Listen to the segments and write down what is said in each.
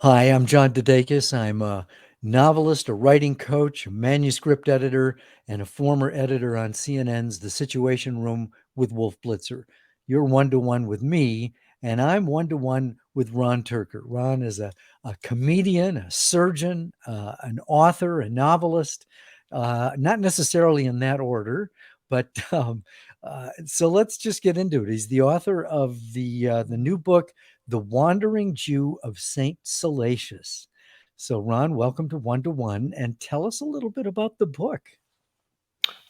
Hi, I'm John DeDakis. I'm a novelist, a writing coach, a manuscript editor, and a former editor on CNN's The Situation Room with Wolf Blitzer. You're one to one with me, and I'm one to one with Ron Turker. Ron is a comedian, a surgeon, an author, a novelist, not necessarily in that order, but so let's just get into it. He's the author of the new book, The Wandering Jew of Saint Salacious. So, Ron, welcome to One, and tell us a little bit about the book.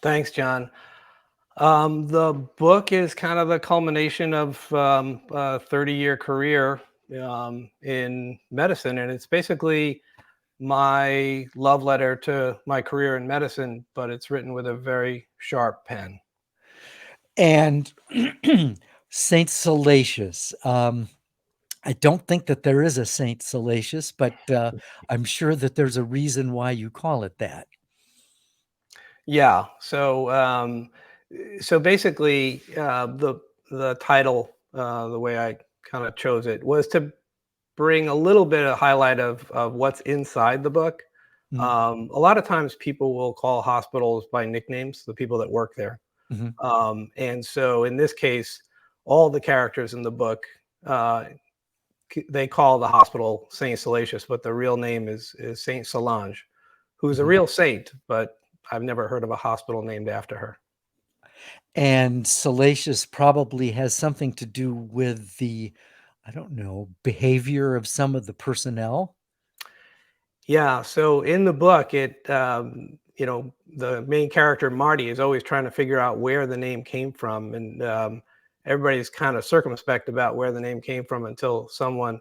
Thanks, John. The book is kind of the culmination of a 30-year career in medicine, and it's basically my love letter to my career in medicine, but it's written with a very sharp pen. And Saint Salacious. I don't think that there is a Saint Salacious, but I'm sure that there's a reason why you call it that. Yeah. So basically, the title, the way I kind of chose it, was to bring a little bit of highlight of what's inside the book. Mm-hmm. A lot of times people will call hospitals by nicknames, the people that work there. Mm-hmm. And so in this case, all the characters in the book, uh, they call the hospital Saint Salacious, but the real name is Saint Solange, who's a Mm-hmm. real saint, but I've never heard of a hospital named after her. And Salacious probably has something to do with the, I don't know, behavior of some of the personnel. Yeah, so in the book, the main character Marty is always trying to figure out where the name came from, and everybody's kind of circumspect about where the name came from until someone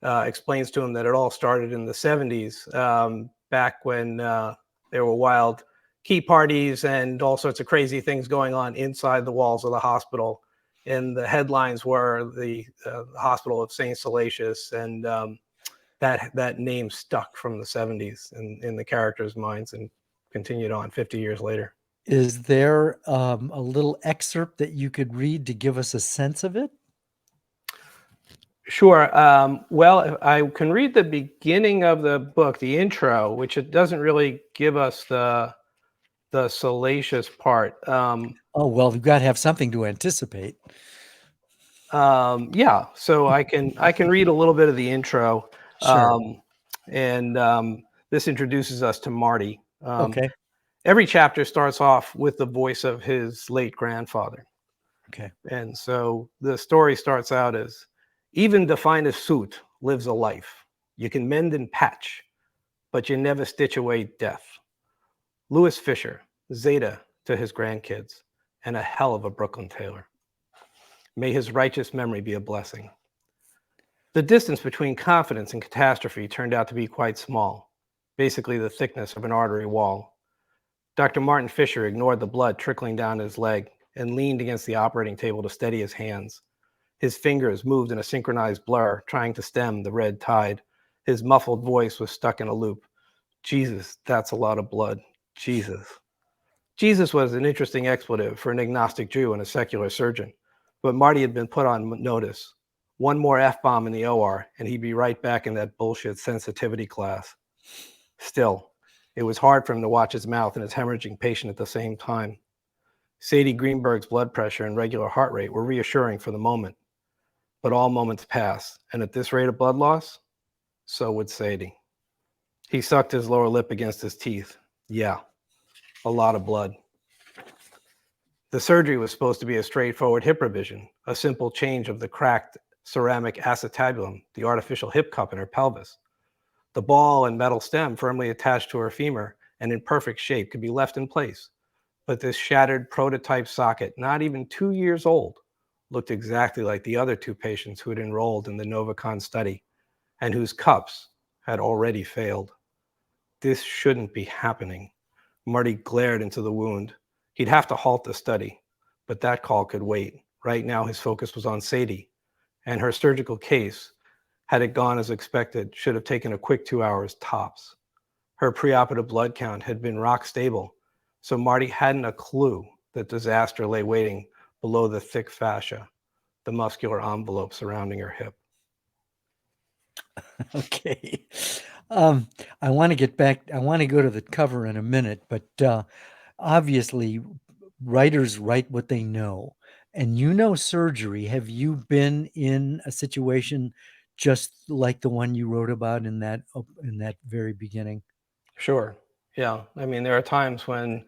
explains to him that it all started in the '70s, back when there were wild key parties and all sorts of crazy things going on inside the walls of the hospital. And the headlines were the Hospital of Saint Salacious, and that name stuck from the '70s in the characters' minds and continued on 50 years later. Is there a little excerpt that you could read to give us a sense of it? Sure. Well, I can read the beginning of the book, the intro, which it doesn't really give us the salacious part. Oh, well, we've got to have something to anticipate. Yeah, so I can read a little bit of the intro, Sure. and this introduces us to Marty. Okay. Every chapter starts off with the voice of his late grandfather. Okay. And so the story starts out as, even the finest suit lives a life. You can mend and patch, but you never stitch away death. Louis Fisher, Zeta to his grandkids, and a hell of a Brooklyn tailor. May his righteous memory be a blessing. The distance between confidence and catastrophe turned out to be quite small, basically the thickness of an artery wall. Dr. Martin Fisher ignored the blood trickling down his leg and leaned against the operating table to steady his hands. His fingers moved in a synchronized blur, trying to stem the red tide. His muffled voice was stuck in a loop. Jesus, that's a lot of blood. Jesus. Jesus was an interesting expletive for an agnostic Jew and a secular surgeon, but Marty had been put on notice. One more F-bomb in the OR, and he'd be right back in that bullshit sensitivity class. Still, it was hard for him to watch his mouth and his hemorrhaging patient at the same time. Sadie Greenberg's blood pressure and regular heart rate were reassuring for the moment. But all moments pass, and at this rate of blood loss, so would Sadie. He sucked his lower lip against his teeth. Yeah, a lot of blood. The surgery was supposed to be a straightforward hip revision, a simple change of the cracked ceramic acetabulum, the artificial hip cup in her pelvis. The ball and metal stem firmly attached to her femur and in perfect shape could be left in place. But this shattered prototype socket, not even 2 years old, looked exactly like the other two patients who had enrolled in the Novacon study and whose cups had already failed. This shouldn't be happening. Marty glared into the wound. He'd have to halt the study, but that call could wait. Right now, his focus was on Sadie, and her surgical case, had it gone as expected, should have taken a quick 2 hours tops. Her preoperative blood count had been rock stable, so Marty hadn't a clue that disaster lay waiting below the thick fascia, the muscular envelope surrounding her hip. Okay. Um, I want to get back. I want to go to the cover in a minute, but obviously, writers write what they know. And you know surgery. Have you been in a situation just like the one you wrote about in that very beginning? Sure. Yeah. I mean, there are times when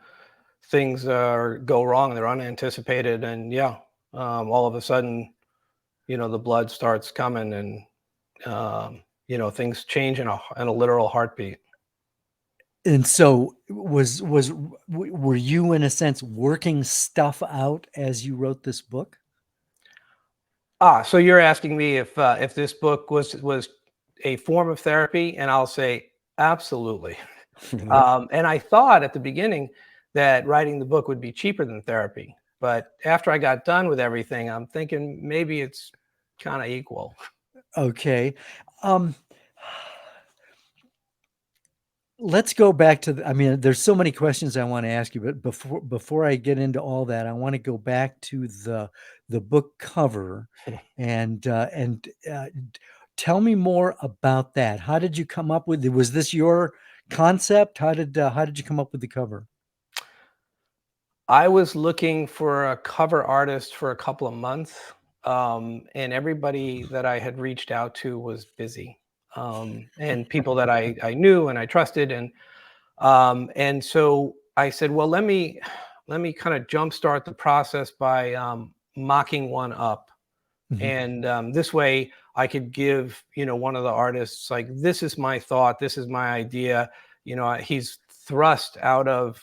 things go wrong, they're unanticipated, and yeah, all of a sudden, the blood starts coming, and things change in a literal heartbeat. And so were you in a sense working stuff out as you wrote this book? So you're asking me if this book was a form of therapy, and I'll say absolutely. Right. And I thought at the beginning that writing the book would be cheaper than therapy, but after I got done with everything, I'm thinking maybe it's kind of equal. Okay. Um, let's go back to I mean, there's so many questions I want to ask you, but before I get into all that, I want to go back to the book cover and tell me more about that. How did you come up with it? Was this your concept? How did you come up with the cover? I was looking for a cover artist for a couple of months, and everybody that I had reached out to was busy, and people that I knew and I trusted, and so I said, well, let me kind of jumpstart the process by mocking one up, Mhm. and this way I could give one of the artists, like, this is my thought, this is my idea. He's thrust out of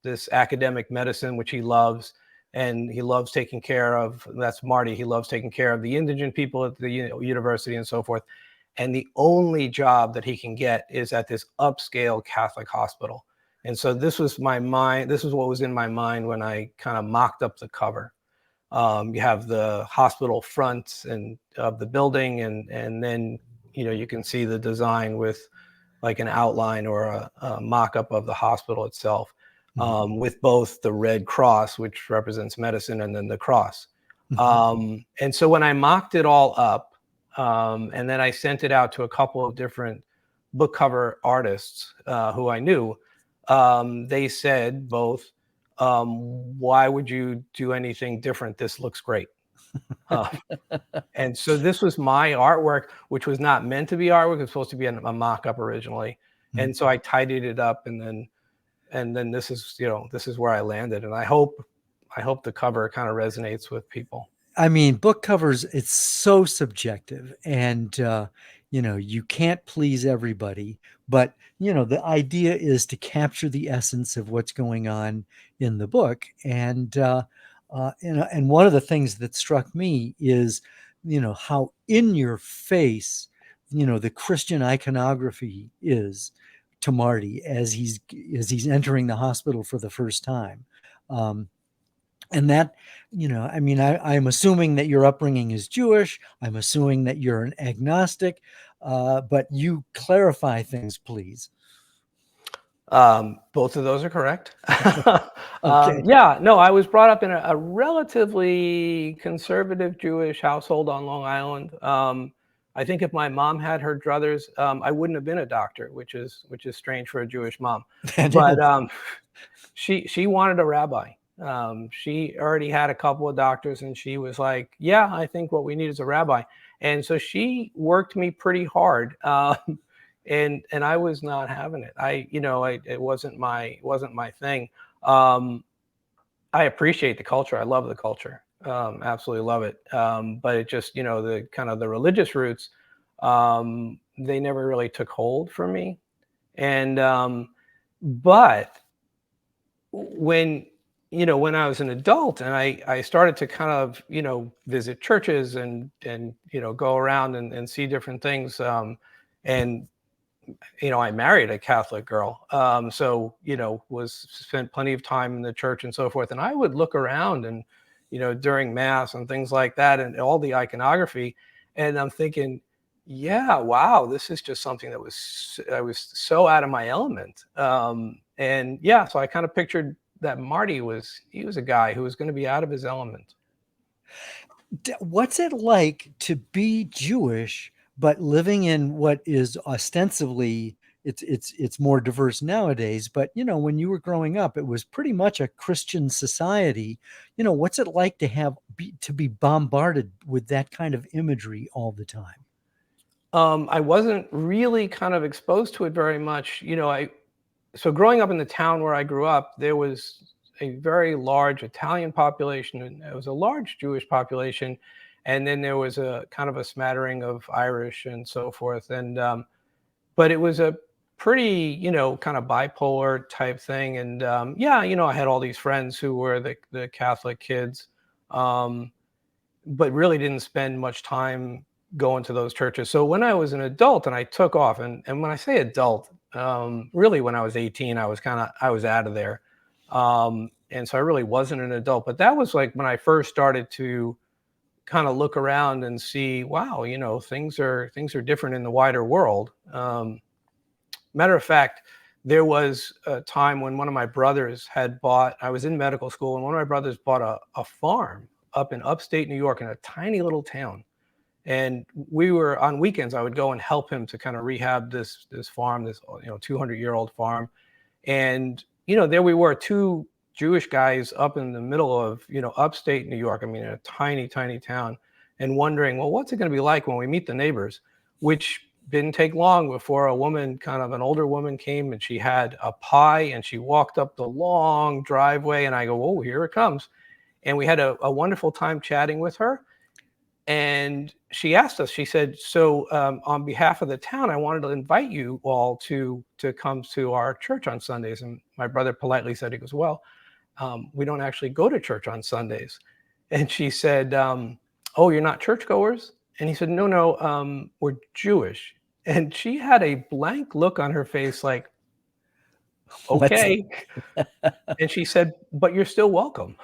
this academic medicine, which he loves, and he loves taking care of. That's Marty. He loves taking care of the indigent people at the university and so forth. And the only job that he can get is at this upscale Catholic hospital. And so this was my mind. This was what was in my mind when I kind of mocked up the cover. You have the hospital front and of the building, and then you can see the design with like an outline or a mock-up of the hospital itself, Mhm. with both the red cross, which represents medicine, and then the cross. Mhm. And so when I mocked it all up, and then I sent it out to a couple of different book cover artists who I knew, they said both, why would you do anything different? This looks great. Uh, and so this was my artwork, which was not meant to be artwork. It was supposed to be a mock-up originally. Mhm. And so I tidied it up, and then this is where I landed. And I hope the cover kind of resonates with people. I mean, book covers, it's so subjective and you can't please everybody, but the idea is to capture the essence of what's going on in the book. And one of the things that struck me is, how in your face, the Christian iconography is to Marty as he's entering the hospital for the first time. Um, and that, I mean, I'm assuming that your upbringing is Jewish. I'm assuming that you're an agnostic, but you clarify things, please. Both of those are correct. Okay. Yeah, no, I was brought up in a relatively conservative Jewish household on Long Island. I think if my mom had her druthers, I wouldn't have been a doctor, which is strange for a Jewish mom. That But is. she wanted a rabbi. She already had a couple of doctors, and she was like, "Yeah, I think what we need is a rabbi." And so she worked me pretty hard, and I was not having it. It wasn't my thing. Um, I appreciate the culture. I love the culture. Absolutely love it. But it just, the kind of the religious roots, they never really took hold for me. And but when when I was an adult, and I started to kind of visit churches, and go around and see different things, and I married a Catholic girl, so was spent plenty of time in the church and so forth, and I would look around, and during mass and things like that, and all the iconography, and I'm thinking, yeah, wow, this is just something that I was so out of my element, and yeah, so I kind of pictured that Marty was a guy who was going to be out of his element. What's it like to be Jewish, but living in what is ostensibly, it's more diverse nowadays, but when you were growing up, it was pretty much a Christian society. What's it like to be bombarded with that kind of imagery all the time? I wasn't really kind of exposed to it very much. So growing up in the town where I grew up, there was a very large Italian population, and there was a large Jewish population, and then there was a kind of a smattering of Irish and so forth. And but it was a pretty, kind of bipolar type thing. And yeah, I had all these friends who were the Catholic kids, um, but really didn't spend much time going to those churches. So when I was an adult and I took off, and when I say adult, really when I was 18, I was out of there. And so I really wasn't an adult, but that was like when I first started to kind of look around and see, wow, things are different in the wider world. Matter of fact, there was a time when one of my brothers I was in medical school, and one of my brothers bought a farm up in upstate New York in a tiny little town. And we were on weekends, I would go and help him to kind of rehab this farm, this 200-year-old farm. And there we were, two Jewish guys up in the middle of upstate New York. I mean, in a tiny, tiny town, and wondering, well, what's it going to be like when we meet the neighbors? Which didn't take long before a woman, kind of an older woman, came, and she had a pie, and she walked up the long driveway, and I go, oh, here it comes. And we had a wonderful time chatting with her. And she asked us, she said, so on behalf of the town, I wanted to invite you all to come to our church on Sundays. And my brother politely said, he goes, well, we don't actually go to church on Sundays. And she said, oh, you're not churchgoers? And he said, no, no, we're Jewish. And she had a blank look on her face like, What's okay. And she said, but you're still welcome.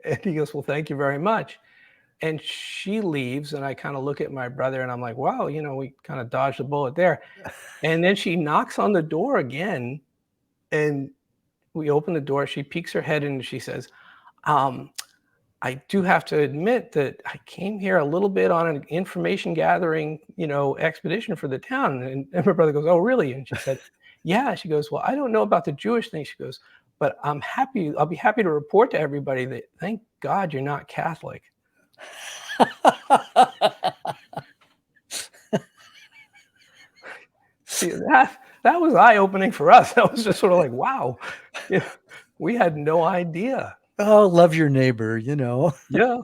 And he goes, well, thank you very much. And she leaves, and I kind of look at my brother, and I'm like, wow, we kind of dodged a bullet there. And then she knocks on the door again, and we open the door. She peeks her head in, and she says, um, I do have to admit that I came here a little bit on an information gathering, expedition for the town. And my brother goes, oh, really? And she said, yeah. She goes, well, I don't know about the Jewish thing. She goes, but I'll be happy to report to everybody that thank God you're not Catholic. See, that was eye-opening for us. That was just sort of like, wow, we had no idea. Oh, love your neighbor, Yeah.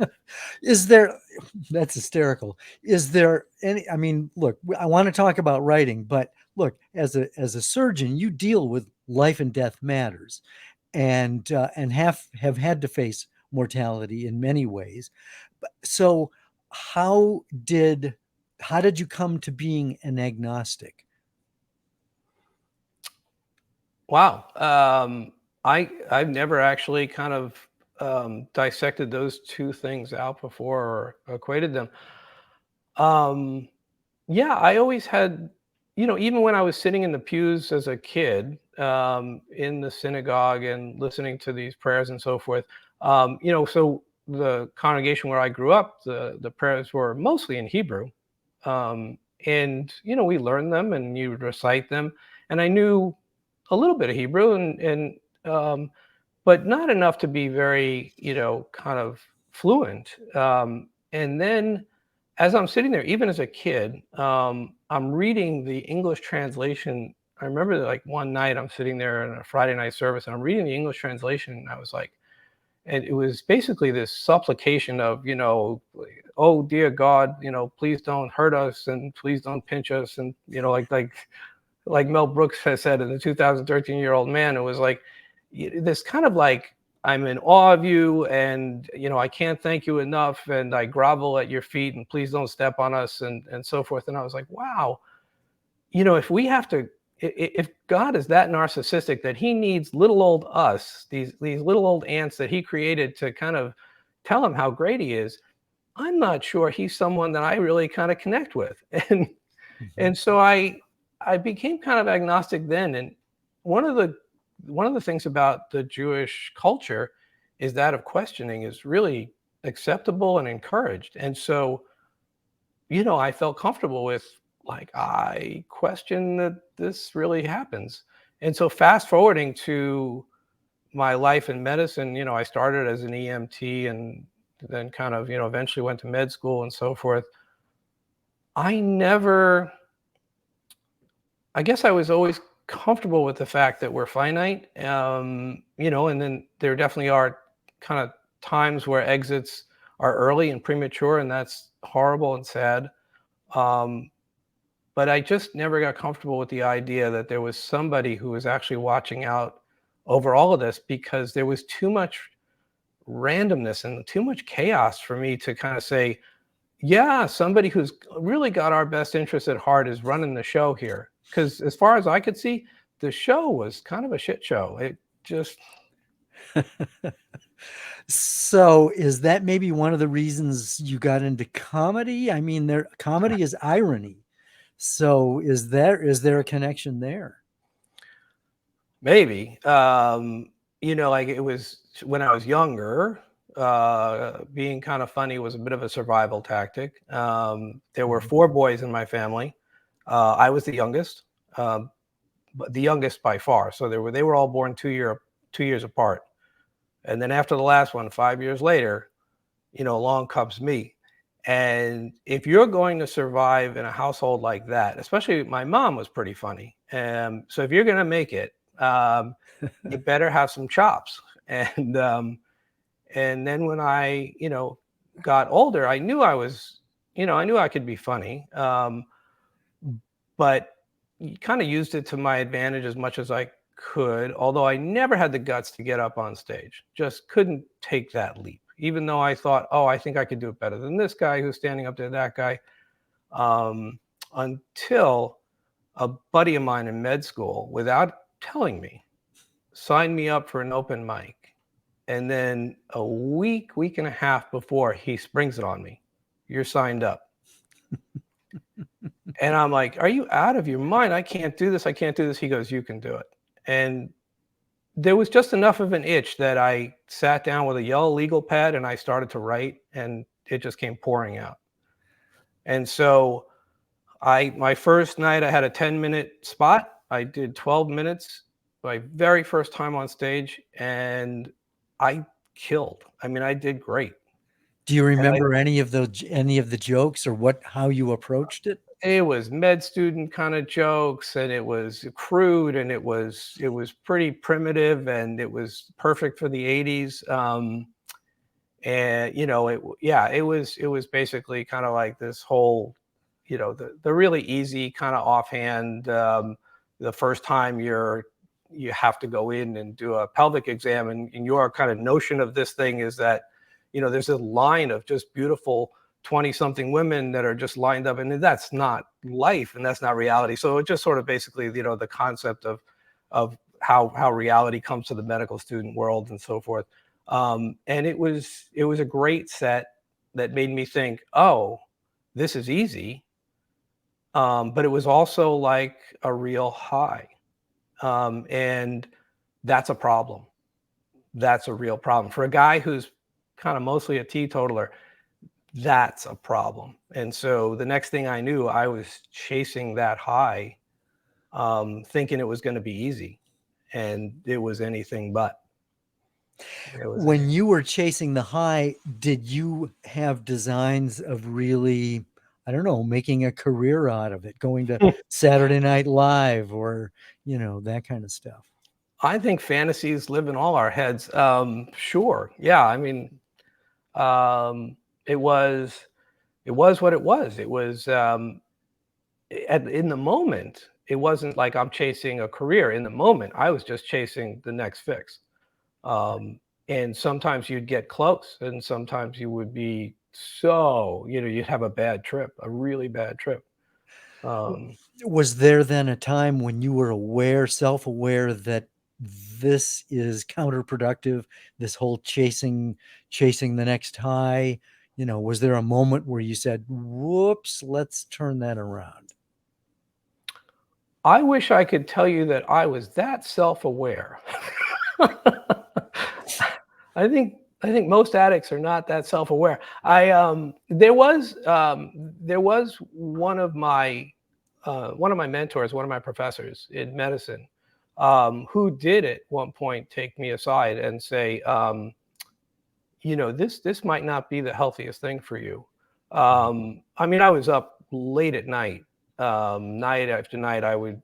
That's hysterical. Is there I mean, look, I want to talk about writing, but look, as a surgeon, you deal with life and death matters, and have had to face mortality in many ways. So how did you come to being an agnostic? Wow. I've never actually kind of dissected those two things out before or equated them. Um, yeah, I always had, even when I was sitting in the pews as a kid, in the synagogue and listening to these prayers and so forth, so the congregation where I grew up, the prayers were mostly in Hebrew. And, we learned them, and you would recite them. And I knew a little bit of Hebrew, and but not enough to be very, kind of fluent. And then as I'm sitting there, even as a kid, I'm reading the English translation. I remember that, like, one night I'm sitting there in a Friday night service, and I'm reading the English translation, and I was like, and it was basically this supplication of, like, oh dear God, please don't hurt us, and please don't pinch us, and like Mel Brooks has said in the 2013-year-old man, it was like this kind of like, I'm in awe of you, and I can't thank you enough, and I grovel at your feet, and please don't step on us, and so forth. And I was like, wow, if we have to, if God is that narcissistic that he needs little old us, these little old ants that he created to kind of tell him how great he is, I'm not sure he's someone that I really kind of connect with. And Mhm. and so I became kind of agnostic then. And one of the things about the Jewish culture is that of questioning is really acceptable and encouraged. And so, I felt comfortable with, like, I question that this really happens. And so fast forwarding to my life in medicine, I started as an EMT and then kind of, eventually went to med school and so forth. I never, I guess I was always comfortable with the fact that we're finite. And then there definitely are kind of times where exits are early and premature, and that's horrible and sad. Um, but I just never got comfortable with the idea that there was somebody who was actually watching out over all of this, because there was too much randomness and too much chaos for me to kind of say, yeah, somebody who's really got our best interests at heart is running the show here. Because as far as I could see, the show was kind of a shit show. It just, So is that maybe one of the reasons you got into comedy? I mean, comedy is irony. So is there a connection there? maybe, like it was when I was younger, being kind of funny was a bit of a survival tactic. There were Mhm. 4 boys in my family. I was the youngest, but the youngest by far. So they were all born 2 years apart. And then after the last one, 5 years later, along comes me. And if you're going to survive in a household like that, especially my mom was pretty funny. So if you're going to make it, you better have some chops. And then when I, got older, I knew I knew I could be funny. But kind of used it to my advantage as much as I could, although I never had the guts to get up on stage. Just couldn't take that leap, even though I thought, oh, I think I could do it better than this guy who's standing up to that guy. Until a buddy of mine in med school, without telling me, signed me up for an open mic. And then a week and a half before, he springs it on me. You're signed up. And I'm like, are you out of your mind? I can't do this. I can't do this. He goes, you can do it. And there was just enough of an itch that I sat down with a yellow legal pad and I started to write, and it just came pouring out. And so my first night, I had a 10-minute spot. I did 12 minutes, my very first time on stage, and I killed. I mean, I did great. Do you And remember any of the jokes or how you approached it? it was med student kind of jokes, and it was crude, and it was pretty primitive, and it was perfect for the 80s. And it was basically kind of like this whole, the really easy kind of offhand, the first time you have to go in and do a pelvic exam, and your kind of notion of this thing is that, there's a line of just beautiful 20-something women that are just lined up, and that's not life, and that's not reality. So it just sort of basically, the concept of how reality comes to the medical student world and so forth. And it was a great set that made me think, oh, this is easy. But it was also like a real high. And that's a problem. That's a real problem for a guy who's kind of mostly a teetotaler. That's a problem. And so the next thing I knew, I was chasing that high, thinking it was going to be easy, and it was anything but. When you were chasing the high, did you have designs of really, I don't know, making a career out of it, going to Saturday Night Live or, that kind of stuff? I think fantasies live in all our heads. Sure. Yeah. I mean, um, it was what it was. It was, in the moment. It wasn't like I'm chasing a career. In the moment, I was just chasing the next fix. Um, and sometimes you'd get close, and sometimes you would be you'd have a bad trip, a really bad trip. Um, Was there then a time when you were self-aware that this is counterproductive, this whole chasing the next high? Was there a moment where you said, whoops, let's turn that around? I wish I could tell you that I was that self-aware. I think most addicts are not that self-aware. There was one of my one of my mentors, one of my professors in medicine, who did at one point take me aside and say, this might not be the healthiest thing for you. I mean, I was up late at night, night after night. I would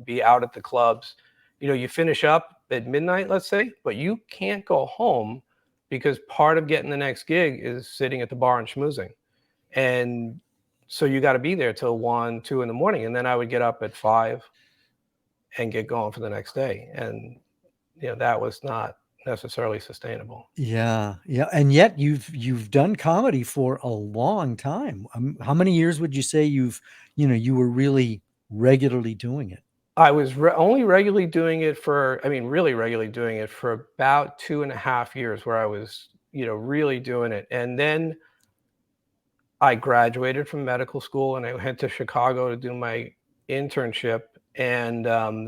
be out at the clubs. You finish up at midnight, let's say, but you can't go home because part of getting the next gig is sitting at the bar and schmoozing. And so you got to be there till 1, 2 in the morning. And then I would get up at 5 and get going for the next day. And, that was not necessarily sustainable. Yeah, yeah, and yet you've done comedy for a long time. How many years would you say you were really regularly doing it? I was only regularly doing it for, I mean, really regularly doing it for about 2.5 years, where I was, really doing it. And then I graduated from medical school and I went to Chicago to do my internship. And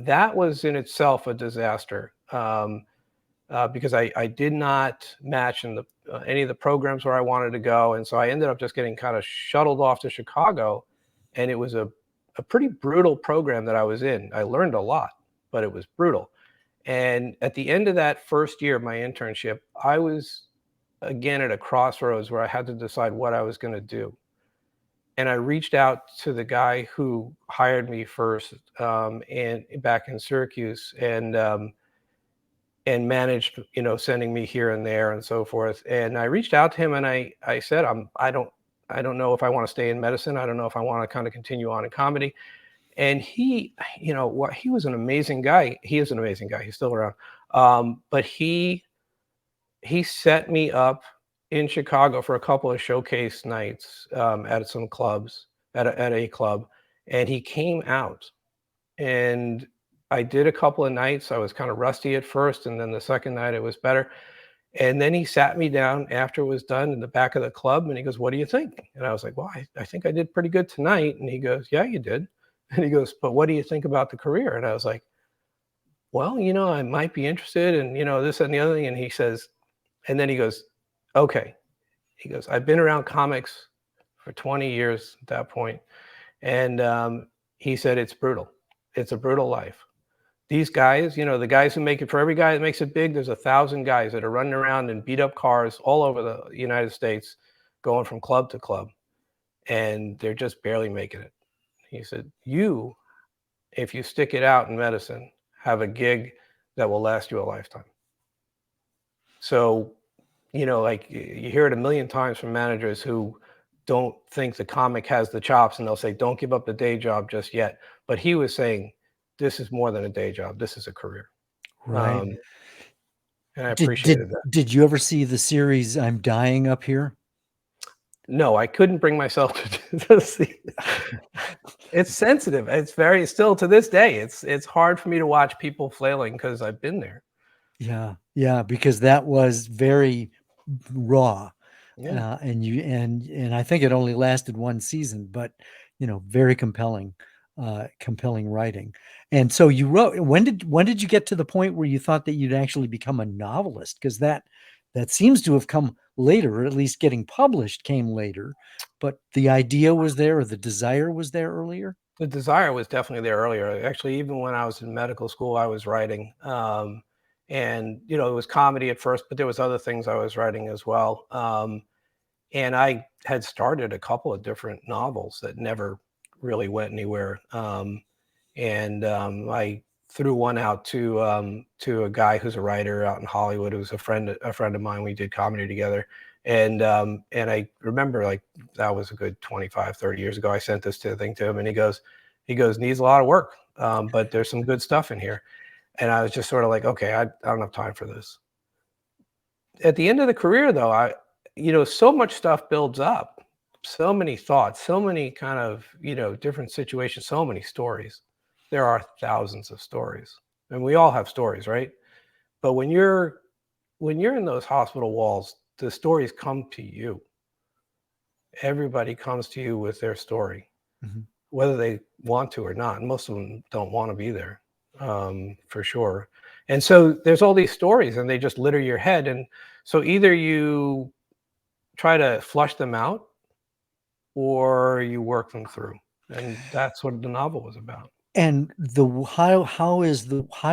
that was in itself a disaster, because I did not match in any of the programs where I wanted to go. And so I ended up just getting kind of shuttled off to Chicago. And it was a pretty brutal program that I was in. I learned a lot, but it was brutal. And at the end of that first year of my internship, I was again at a crossroads where I had to decide what I was going to do. And I reached out to the guy who hired me first, and back in Syracuse, and managed, sending me here and there and so forth. And I reached out to him and I said, I don't know if I want to stay in medicine. I don't know if I want to kind of continue on in comedy. And he, he was an amazing guy. He is an amazing guy. He's still around. But he set me up in Chicago for a couple of showcase nights, at some clubs, at a club. And he came out, and I did a couple of nights. I was kind of rusty at first, and then the second night it was better. And then he sat me down after it was done in the back of the club, and he goes, "What do you think?" And I was like, "Well, I think I did pretty good tonight." And he goes, "Yeah, you did." And he goes, "But what do you think about the career?" And I was like, "Well, I might be interested in, this and the other thing." And he says, and then he goes, "Okay." He goes, "I've been around comics for 20 years at that point." And he said, "It's brutal. It's a brutal life. These guys, the guys who make it, for every guy that makes it big, there's 1,000 guys that are running around in beat up cars all over the United States, going from club to club, and they're just barely making it." He said, "You, if you stick it out in medicine, have a gig that will last you a lifetime." So, like you hear it a million times from managers who don't think the comic has the chops, and they'll say, "Don't give up the day job just yet." But he was saying, this is more than a day job. This is a career. Right. And I Did appreciated that. did you ever see the series I'm Dying Up Here? No, I couldn't bring myself to see it. It's sensitive. It's very, still to this day, it's hard for me to watch people flailing because I've been there. Yeah, yeah, because that was very raw. Yeah. And I think it only lasted one season, but very compelling, compelling writing. And so you wrote. When did you get to the point where you thought that you'd actually become a novelist? Because that seems to have come later, or at least getting published came later. But the idea was there, or the desire was there earlier. The desire was definitely there earlier. Actually, even when I was in medical school, I was writing. And it was comedy at first, but there was other things I was writing as well. And I had started a couple of different novels that never really went anywhere. And I threw one out to a guy who's a writer out in Hollywood, who's a friend of mine. We did comedy together. And I remember, like, that was a good 25, 30 years ago. I sent this thing to him, and he goes, "Needs a lot of work, but there's some good stuff in here." And I was just sort of like, okay, I don't have time for this. At the end of the career, though, so much stuff builds up, so many thoughts, so many kind of, different situations, so many stories. There are thousands of stories, and we all have stories, right? But when you're in those hospital walls, the stories come to you. Everybody comes to you with their story, Mhm. whether they want to or not. And most of them don't want to be there, for sure. And so there's all these stories, and they just litter your head. And so either you try to flush them out, or you work them through. And that's what the novel was about. And how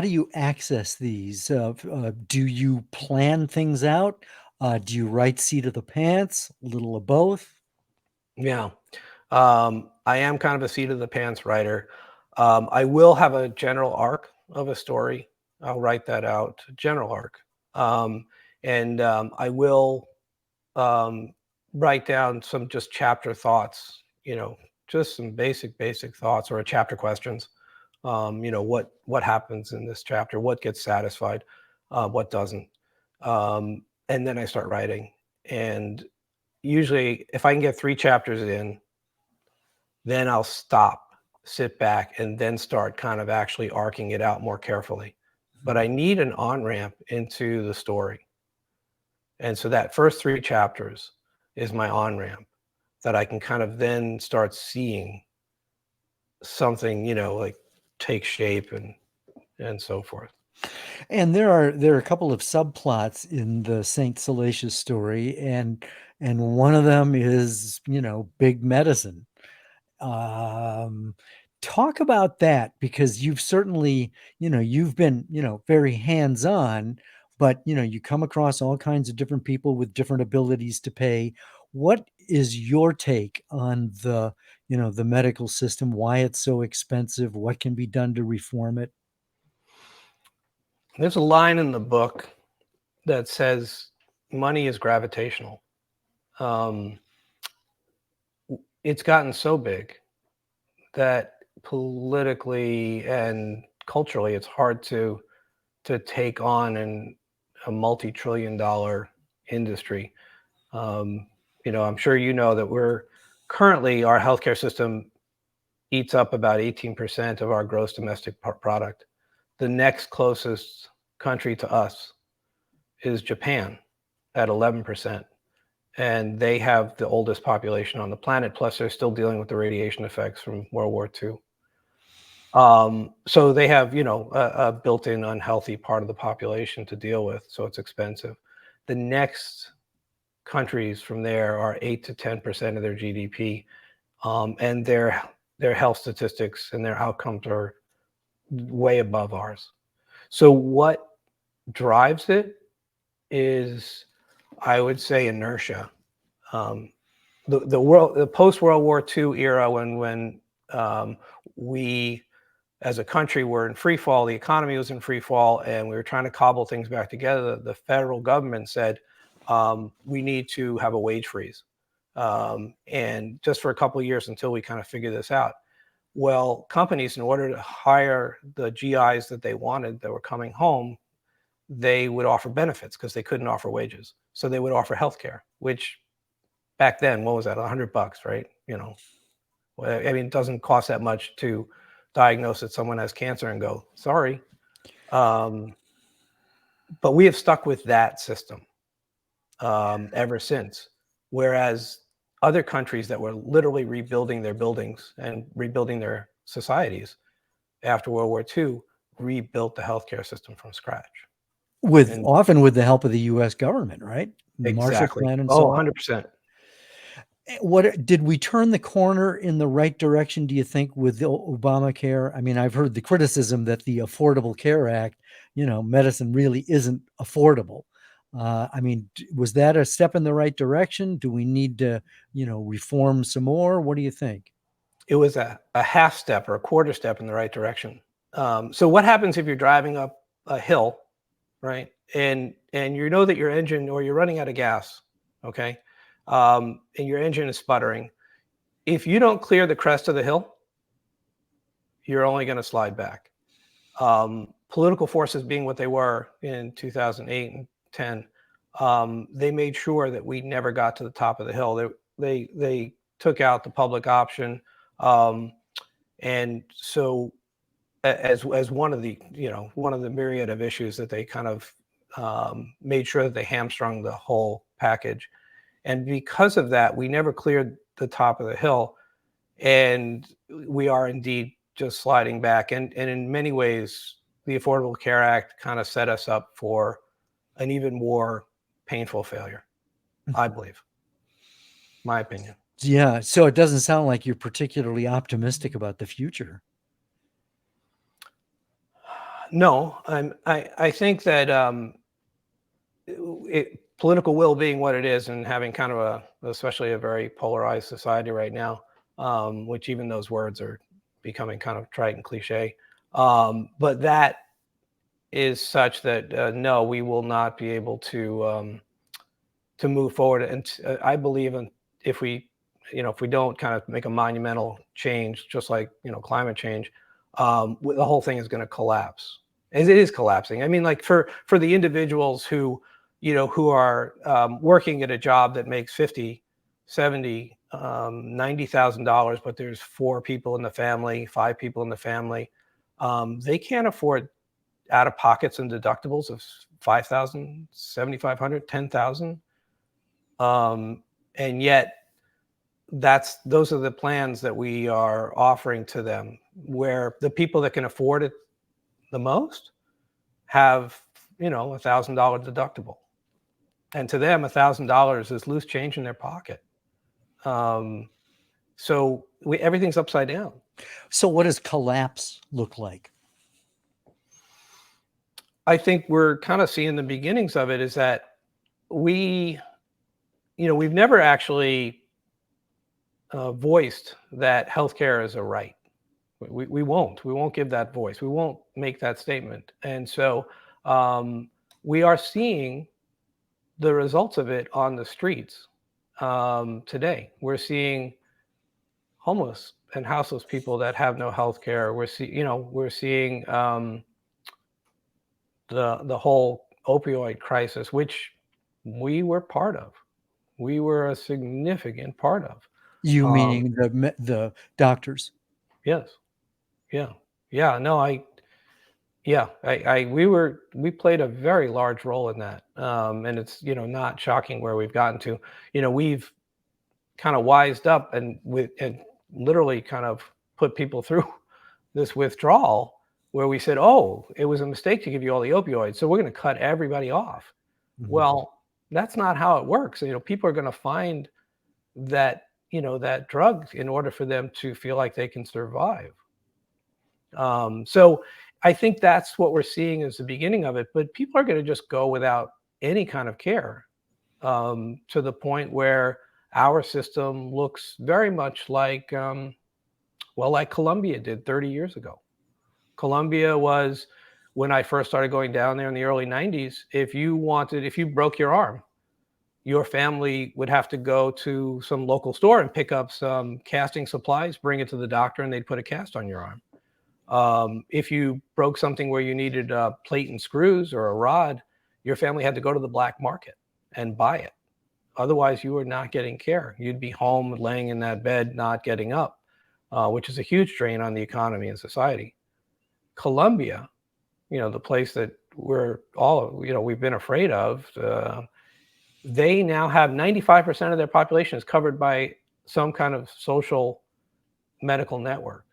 do you access these? Do you plan things out? Do you write seat of the pants? A little of both? Yeah. I am kind of a seat of the pants writer. I will have a general arc of a story. I'll write that out, general arc. And I will um, write down some just chapter thoughts, just some basic thoughts or chapter questions. What happens in this chapter, what gets satisfied, what doesn't. And then I start writing. And usually if I can get 3 chapters in, then I'll stop, sit back, and then start kind of actually arcing it out more carefully. But I need an on-ramp into the story. And so that first 3 chapters is my on-ramp that I can kind of then start seeing something, like take shape and so forth. And there are a couple of subplots in the Saint Salacious story, and one of them is, big medicine. Um, Talk about that, because you've certainly, you've been, very hands-on, but you come across all kinds of different people with different abilities to pay. What is your take on the medical system, why it's so expensive, what can be done to reform it? There's a line in the book that says money is gravitational. Um, it's gotten so big that politically and culturally, it's hard to take on a multi-trillion-dollar industry. I'm sure you know that we're currently our healthcare system eats up about 18% of our gross domestic product. The next closest country to us is Japan at 11%. And they have the oldest population on the planet. Plus, they're still dealing with the radiation effects from World War II. So they have, a built-in unhealthy part of the population to deal with. So it's expensive. The next countries from there are 8 to 10% of their GDP, and their health statistics and their outcomes are way above ours. So what drives it is, I would say, inertia. Um, the post World War II era, when we as a country were in free fall, the economy was in free fall, and we were trying to cobble things back together. The federal government said, we need to have a wage freeze, and just for a couple of years until we kind of figure this out. Well, companies, in order to hire the GIs that they wanted that were coming home, they would offer benefits because they couldn't offer wages. So they would offer healthcare, which back then, what was that, $100, right? I mean, it doesn't cost that much to diagnose that someone has cancer and go, sorry. But we have stuck with that system ever since. Whereas other countries that were literally rebuilding their buildings and rebuilding their societies after World War II rebuilt the healthcare system from scratch. And Often with the help of the US government, right? The Marshall exactly. Plan and Oh, so on. 100%. What did we turn the corner in the right direction, do you think, with the Obamacare? I mean, I've heard the criticism that the Affordable Care Act, medicine really isn't affordable. I mean, was that a step in the right direction? Do we need to, reform some more? What do you think? It was a half step or a quarter step in the right direction. So what happens if you're driving up a hill, right? And you know that your engine, or you're running out of gas, okay? And your engine is sputtering. If you don't clear the crest of the hill, you're only going to slide back. Political forces being what they were in 2008 and 10, they made sure that we never got to the top of the hill. They took out the public option, and so as one of the myriad of issues that they kind of made sure that they hamstrung the whole package. And because of that, we never cleared the top of the hill, and we are indeed just sliding back. And in many ways, the Affordable Care Act kind of set us up for an even more painful failure, I believe. My opinion. Yeah. So it doesn't sound like you're particularly optimistic about the future. No, I think that political will being what it is, and having kind of especially a very polarized society right now, which even those words are becoming kind of trite and cliche. But that is such that no, we will not be able to move forward. And I believe in, if we, if we don't kind of make a monumental change, just like climate change, the whole thing is going to collapse. And it is collapsing. I mean, like for the individuals who are working at a job that makes 50, 70, $90,000, but there's 4 people in the family, 5 people in the family, they can't afford out of pockets and deductibles of 5,000, 7,500, 10,000. And yet those are the plans that we are offering to them, where the people that can afford it the most have $1,000 deductible, and to them $1,000 is loose change in their pocket. So everything's upside down. So what does collapse look like? I think we're kind of seeing the beginnings of it. Is that we've never actually voiced that healthcare is a right. We won't give that voice. We won't make that statement. And so we are seeing the results of it on the streets today. We're seeing homeless and houseless people that have no health care. We're seeing the whole opioid crisis, which we were part of. We were a significant part of. You Um, meaning the doctors? yes. Yeah. Yeah. No, we played a very large role in that. And it's, not shocking where we've gotten to. We've kind of wised up and literally kind of put people through this withdrawal, where we said, oh, it was a mistake to give you all the opioids, so we're going to cut everybody off. Mhm. Well, that's not how it works. People are going to find that drug in order for them to feel like they can survive. So I think that's what we're seeing as the beginning of it. But people are going to just go without any kind of care, to the point where our system looks very much like, like Colombia did 30 years ago. Colombia was, when I first started going down there in the early 90s, if you broke your arm, your family would have to go to some local store and pick up some casting supplies, bring it to the doctor, and they'd put a cast on your arm. If you broke something where you needed a plate and screws or a rod, your family had to go to the black market and buy it. Otherwise, you were not getting care. You'd be home laying in that bed, not getting up, which is a huge drain on the economy and society. Colombia, the place that we've been afraid of, they now have 95% of their population is covered by some kind of social medical network.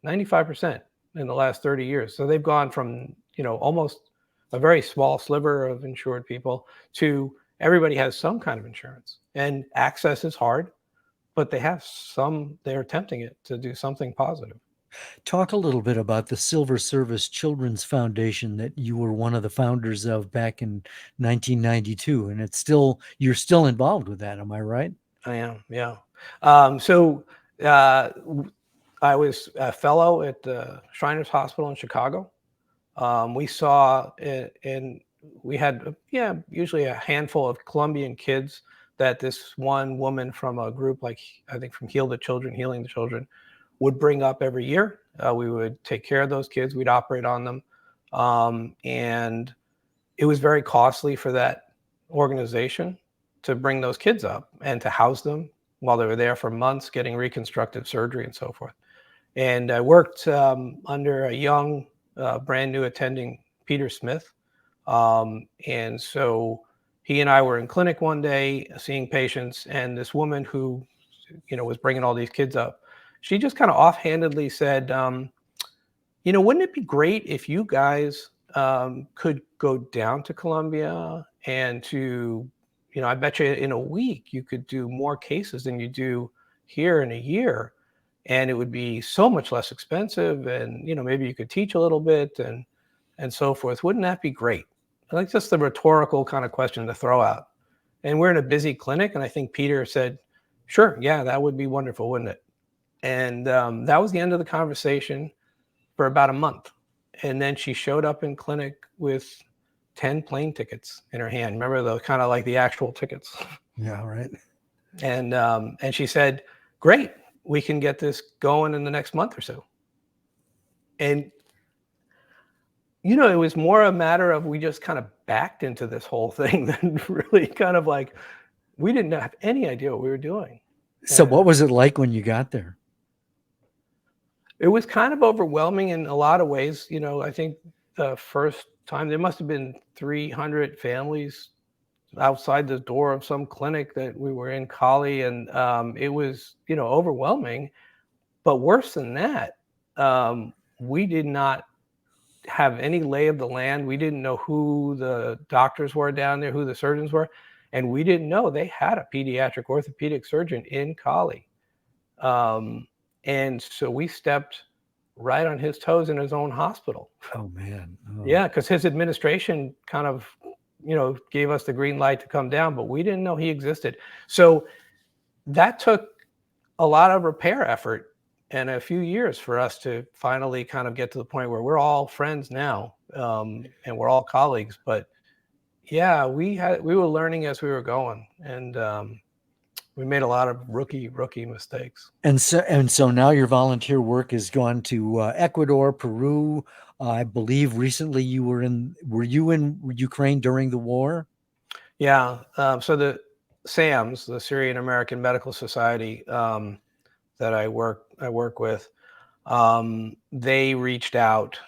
95% in the last 30 years. So they've gone from, almost a very small sliver of insured people to everybody has some kind of insurance. And access is hard, but they're attempting it to do something positive. Talk a little bit about the Silver Service Children's Foundation that you were one of the founders of back in 1992, and you're still involved with that. Am I right? I am, yeah. So I was a fellow at the Shriners Hospital in Chicago. We saw and we had, usually a handful of Colombian kids that this one woman from a group, like I think from Healing the Children, would bring up every year. We would take care of those kids. We'd operate on them. And it was very costly for that organization to bring those kids up and to house them while they were there for months getting reconstructive surgery and so forth. And I worked under a young, brand new attending, Peter Smith. And so he and I were in clinic one day seeing patients, and this woman who, was bringing all these kids up, she just kind of offhandedly said, wouldn't it be great if you guys could go down to Colombia and I bet you in a week you could do more cases than you do here in a year, and it would be so much less expensive, and maybe you could teach a little bit and so forth. Wouldn't that be great? Like, just the rhetorical kind of question to throw out. And we're in a busy clinic, and I think Peter said, sure, yeah, that would be wonderful, wouldn't it? And that was the end of the conversation for about a month. And then she showed up in clinic with 10 plane tickets in her hand. Remember, the kind of like the actual tickets. Yeah, right. And she said, great, we can get this going in the next month or so. And it was more a matter of, we just kind of backed into this whole thing than really kind of like, we didn't have any idea what we were doing. So what was it like when you got there? It was kind of overwhelming in a lot of ways. I think the first time there must have been 300 families outside the door of some clinic that we were in, Cali, and it was, overwhelming. But worse than that, we did not have any lay of the land. We didn't know who the doctors were down there, who the surgeons were, and we didn't know they had a pediatric orthopedic surgeon in Cali. And so we stepped right on his toes in his own hospital. Oh, man. Oh. Yeah, because his administration kind of, gave us the green light to come down, but we didn't know he existed. So that took a lot of repair effort and a few years for us to finally kind of get to the point where we're all friends now, and we're all colleagues. But yeah, we were learning as we were going, and we made a lot of rookie mistakes. And so now your volunteer work has gone to Ecuador, Peru. I believe recently were you in Ukraine during the war? Yeah. So the SAMS, the Syrian American Medical Society, that I work with, they reached out,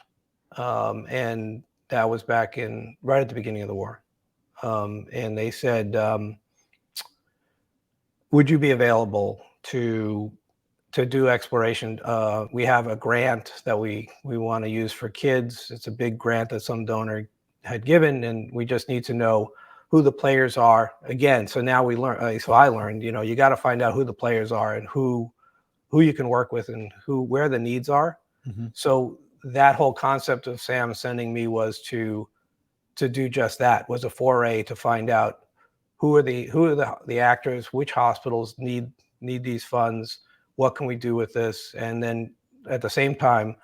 and that was back right at the beginning of the war. And they said, would you be available to do exploration? We have a grant that we want to use for kids. It's a big grant that some donor had given, and we just need to know who the players are. Again, so now we learn. So I learned, you got to find out who the players are and who you can work with and where the needs are. Mm-hmm. So that whole concept of Sam sending me was to do just that. Was a foray to find out who are the actors, which hospitals need these funds, what can we do with this? And then at the same time,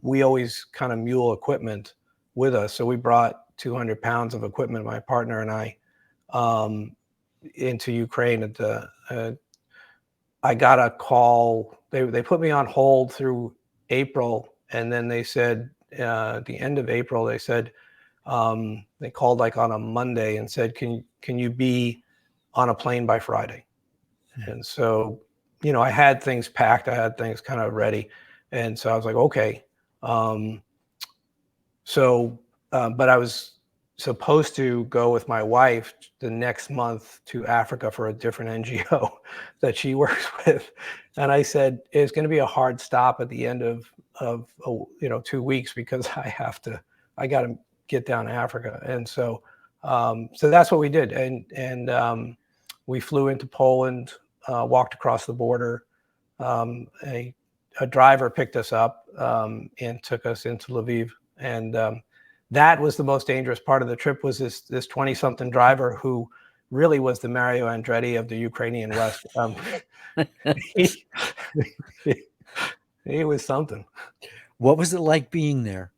we always kind of mule equipment with us. So we brought 200 pounds of equipment, my partner and I, into Ukraine. I got a call. They put me on hold through April, and then they said at the end of April, they said, they called like on a Monday and said, can you be on a plane by Friday? And so, I had things packed, I had things kind of ready. And so I was like, okay. But I was supposed to go with my wife the next month to Africa for a different NGO that she works with. And I said, it's going to be a hard stop at the end of 2 weeks, because I got to get down to Africa. And so that's what we did. And we flew into Poland, walked across the border. A driver picked us up and took us into Lviv. And that was the most dangerous part of the trip, was this 20-something driver who really was the Mario Andretti of the Ukrainian West. He was something. What was it like being there?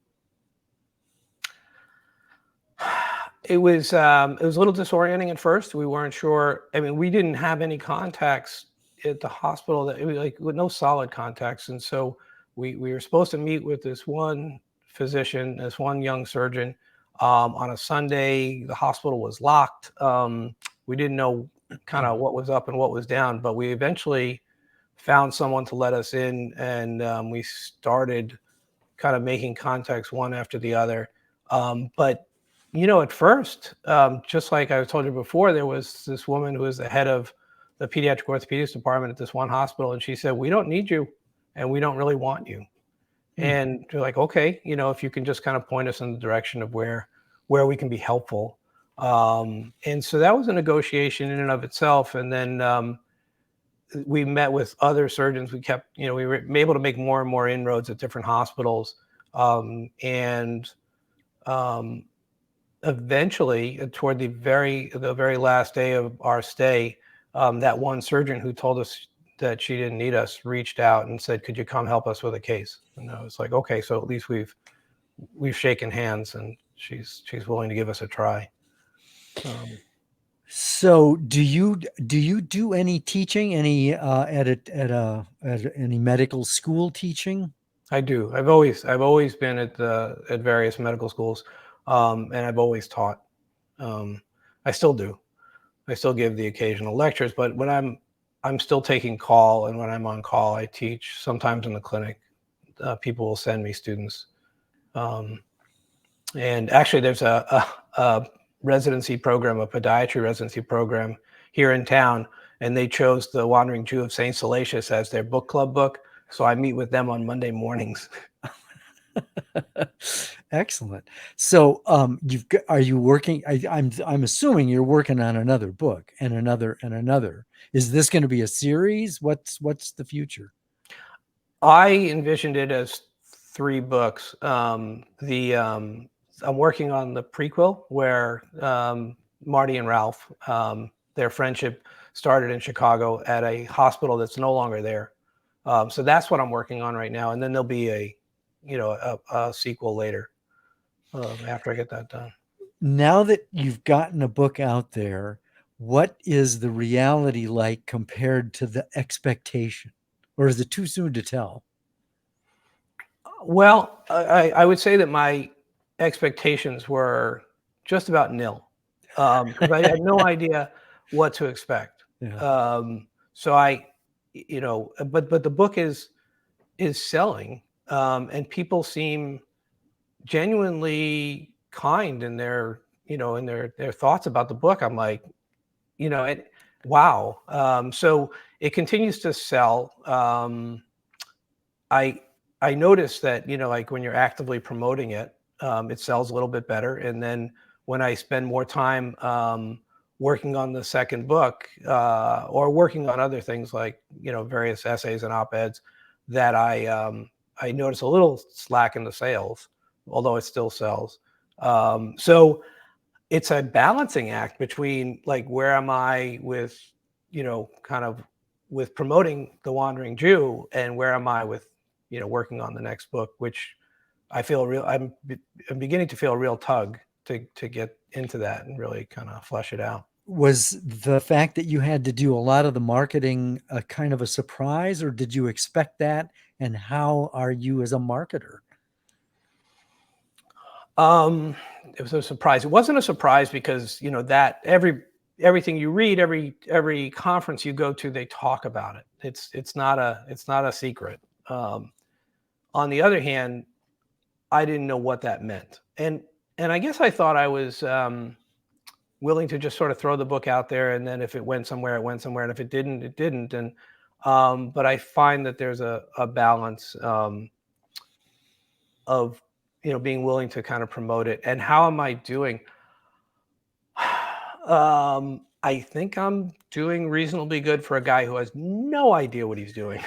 It was a little disorienting at first. We weren't sure. I mean, we didn't have any contacts at the hospital, with no solid contacts. And so we were supposed to meet with this one physician, this one young surgeon, on a Sunday. The hospital was locked. We didn't know kind of what was up and what was down, but we eventually found someone to let us in, and we started kind of making contacts one after the other. But at first, just like I told you before, there was this woman who was the head of the pediatric orthopedics department at this one hospital, and she said, we don't need you, and we don't really want you. And we're like, okay, if you can just kind of point us in the direction of where we can be helpful. And so that was a negotiation in and of itself. And then we met with other surgeons. We kept, we were able to make more and more inroads at different hospitals. And eventually, toward the very last day of our stay, that one surgeon who told us that she didn't need us reached out and said, "Could you come help us with a case?" And I was like, "Okay, so at least we've shaken hands, and she's willing to give us a try." So do you do any teaching, any at any medical school teaching? I do. I've always been at various medical schools, and I've always taught. Um, I still do. I still give the occasional lectures, but when I'm still taking call, and when I'm on call, I teach. Sometimes in the clinic, people will send me students. Um, and actually, there's a residency program, a podiatry residency program here in town, and they chose The Wandering Jew of Saint Salacious as their book club book. So I meet with them on Monday mornings. Excellent. So, are you working? I'm assuming you're working on another book and another and another. Is this going to be a series? What's the future? I envisioned it as 3 books. I'm working on the prequel where Marty and Ralph, their friendship started in Chicago at a hospital that's no longer there. So that's what I'm working on right now, and then there'll be a sequel later after I get that done. Now that you've gotten a book out there, what is the reality like compared to the expectation? Or is it too soon to tell? Well, I would say that my expectations were just about nil, because I had no idea what to expect. Yeah. So but the book is selling, and people seem genuinely kind in their thoughts about the book. I'm like, wow. So it continues to sell. I I noticed that, like when you're actively promoting it, it sells a little bit better. And then when I spend more time working on the second book, or working on other things like various essays and op-eds, that I notice a little slack in the sales, although it still sells. So it's a balancing act between, like, where am I with, kind of with promoting The Wandering Jew, and where am I with, working on the next book, which I'm beginning to feel a real tug to get into that and really kind of flesh it out. Was the fact that you had to do a lot of the marketing a kind of a surprise, or did you expect that? And how are you as a marketer? Um, it was a surprise. It wasn't a surprise because that everything you read, every conference you go to, they talk about it. It's not a secret. On the other hand, I didn't know what that meant, and I guess I thought I was willing to just sort of throw the book out there, and then if it went somewhere, it went somewhere, and if it didn't, it didn't. And but I find that there's a balance of being willing to kind of promote it. And how am I doing? I think I'm doing reasonably good for a guy who has no idea what he's doing.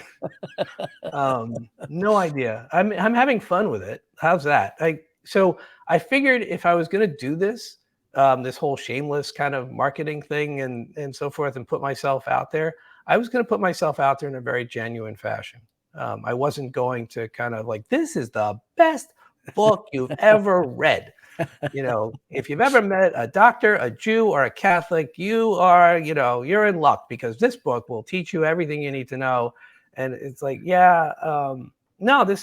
No idea. I'm having fun with it. How's that? So I figured if I was going to do this, this whole shameless kind of marketing thing and so forth, and put myself out there, I was going to put myself out there in a very genuine fashion. I wasn't going to kind of like, this is the best book you've ever read. If you've ever met a doctor, a Jew, or a Catholic, you're in luck, because this book will teach you everything you need to know. And it's like, yeah, no, this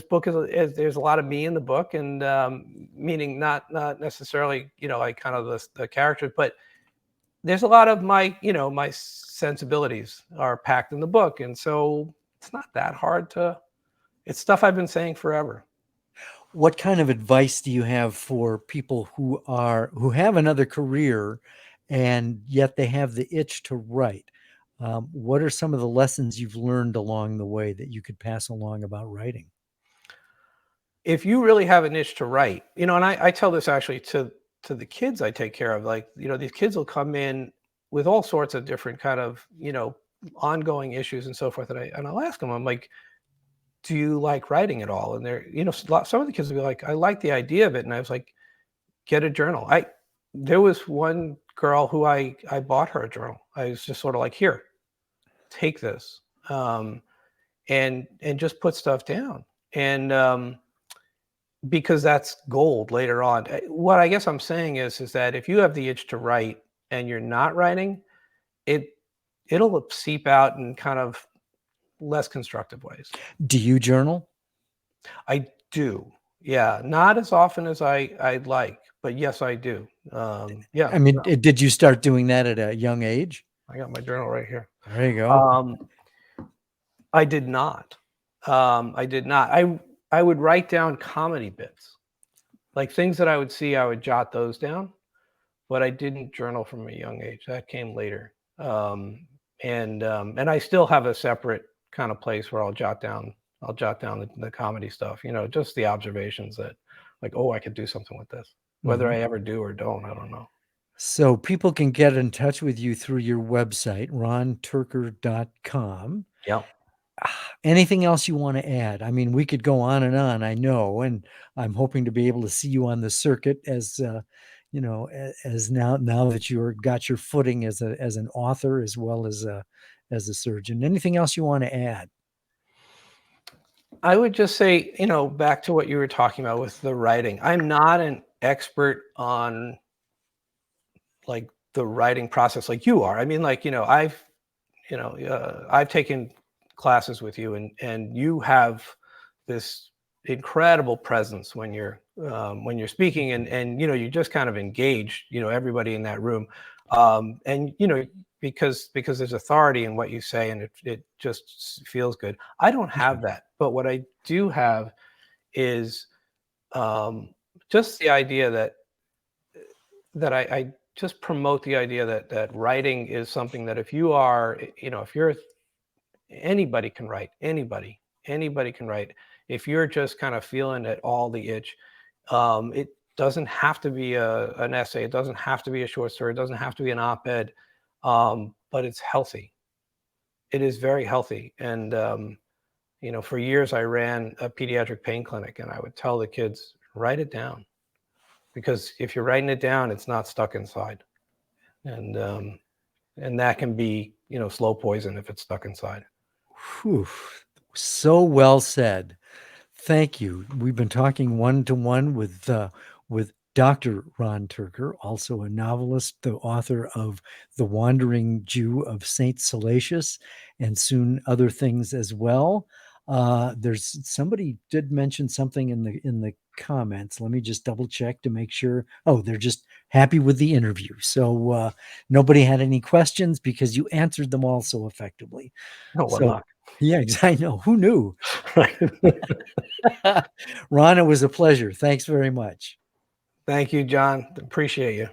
book is there's a lot of me in the book, and meaning not necessarily, like kind of the characters, but there's a lot of my sensibilities are packed in the book. And so it's not that hard it's stuff I've been saying forever. What kind of advice do you have for people who have another career and yet they have the itch to write? What are some of the lessons you've learned along the way that you could pass along about writing? If you really have an itch to write, and I tell this actually to the kids I take care of, like, these kids will come in with all sorts of different kind of, ongoing issues and so forth. And I'll ask them, I'm like, do you like writing at all? And they're, some of the kids will be like, I like the idea of it. And I was like, get a journal. There was one girl who I bought her a journal. I was just sort of like, here, take this, and just put stuff down. And because that's gold later on. What I guess I'm saying is that if you have the itch to write and you're not writing, it'll seep out in kind of less constructive ways. Do you journal? I do. Yeah, not as often as I'd like, but yes, I do. Yeah. I mean, did you start doing that at a young age? I got my journal right here. There you go. I did not. I did not. I would write down comedy bits, like things that I would see. I would jot those down, but I didn't journal from a young age. That came later. And I still have a separate kind of place where I'll jot down the comedy stuff. Just the observations that, like, oh, I could do something with this. Whether I ever do or don't, I don't know. So people can get in touch with you through your website, ronturker.com. Yeah. Anything else you want to add? I mean, we could go on and on, I know, and I'm hoping to be able to see you on the circuit as as now that you're got your footing as an author as well as a surgeon. Anything else you want to add? I would just say, back to what you were talking about with the writing. I'm not an expert on like the writing process like you are. I mean, like, I've taken classes with you, and you have this incredible presence when you're speaking, and you just kind of engage everybody in that room, and because there's authority in what you say, and it just feels good. I don't have that, but what I do have is just the idea that I just promote the idea that writing is something that if you're anybody can write. Anybody can write. If you're just kind of feeling it all the itch, it doesn't have to be an essay. It doesn't have to be a short story. It doesn't have to be an op-ed, but it's healthy. It is very healthy. And, for years I ran a pediatric pain clinic, and I would tell the kids, write it down. Because if you're writing it down, it's not stuck inside. And that can be, slow poison if it's stuck inside. Whew. So well said. Thank you. We've been talking one-to-one with Dr. Ron Turker, also a novelist, the author of The Wandering Jew of Saint Salacious, and soon other things as well. There's somebody did mention something in the comments. Let me just double check to make sure. Oh, they're just happy with the interview. So nobody had any questions because you answered them all so effectively. No, so, luck. Yeah, I know. Who knew? Ron, it was a pleasure. Thanks very much. Thank you, John. Appreciate you.